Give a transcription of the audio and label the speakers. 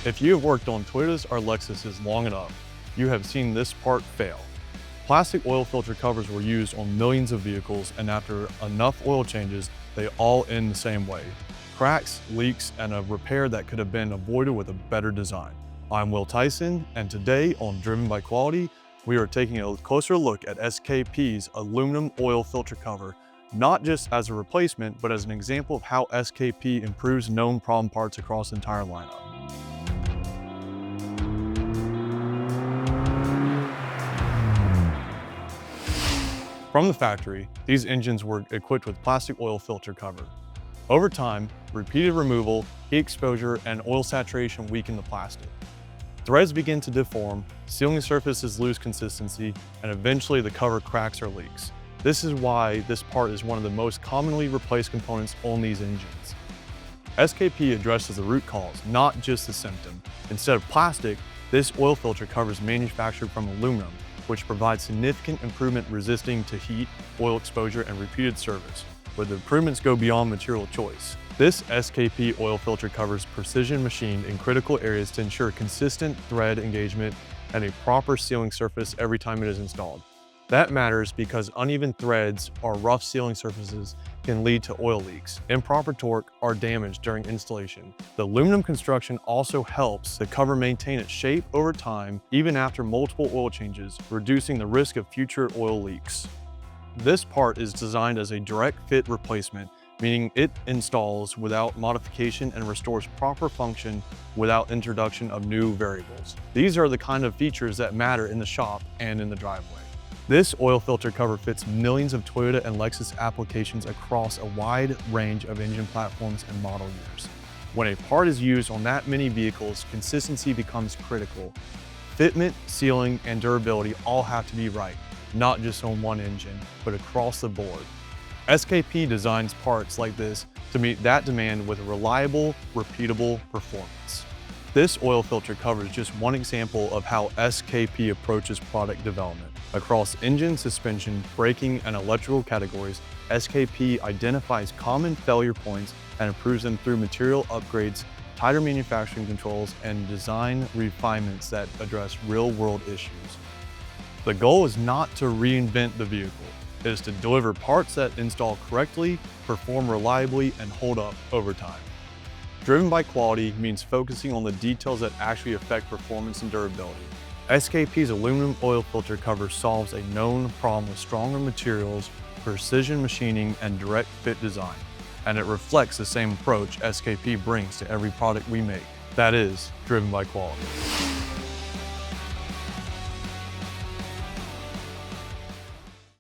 Speaker 1: If you have worked on Toyotas or Lexuses long enough, you have seen this part fail. Plastic oil filter covers were used on millions of vehicles, and after enough oil changes, they all end the same way. Cracks, leaks, and a repair that could have been avoided with a better design. I'm Will Tyson, and today on Driven by Quality, we are taking a closer look at SKP's aluminum oil filter cover, not just as a replacement, but as an example of how SKP improves known problem parts across the entire lineup. From the factory, these engines were equipped with plastic oil filter cover. Over time, repeated removal, heat exposure, and oil saturation weaken the plastic. Threads begin to deform, sealing surfaces lose consistency, and eventually the cover cracks or leaks. This is why this part is one of the most commonly replaced components on these engines. SKP addresses the root cause, not just the symptom. Instead of plastic, this oil filter cover is manufactured from aluminum, which provides significant improvement resisting to heat, oil exposure, and repeated service, where the improvements go beyond material choice. This SKP oil filter cover is precision machined in critical areas to ensure consistent thread engagement and a proper sealing surface every time it is installed. That matters because uneven threads or rough sealing surfaces can lead to oil leaks, improper torque, or damage during installation. The aluminum construction also helps the cover maintain its shape over time, even after multiple oil changes, reducing the risk of future oil leaks. This part is designed as a direct fit replacement, meaning it installs without modification and restores proper function without introduction of new variables. These are the kind of features that matter in the shop and in the driveway. This oil filter cover fits millions of Toyota and Lexus applications across a wide range of engine platforms and model years. When a part is used on that many vehicles, consistency becomes critical. Fitment, sealing, and durability all have to be right, not just on one engine, but across the board. SKP designs parts like this to meet that demand with reliable, repeatable performance. This oil filter cover is just one example of how SKP approaches product development. Across engine, suspension, braking, and electrical categories, SKP identifies common failure points and improves them through material upgrades, tighter manufacturing controls, and design refinements that address real-world issues. The goal is not to reinvent the vehicle. It is to deliver parts that install correctly, perform reliably, and hold up over time. Driven by quality means focusing on the details that actually affect performance and durability. SKP's aluminum oil filter cover solves a known problem with stronger materials, precision machining, and direct fit design. And it reflects the same approach SKP brings to every product we make. That is, driven by quality.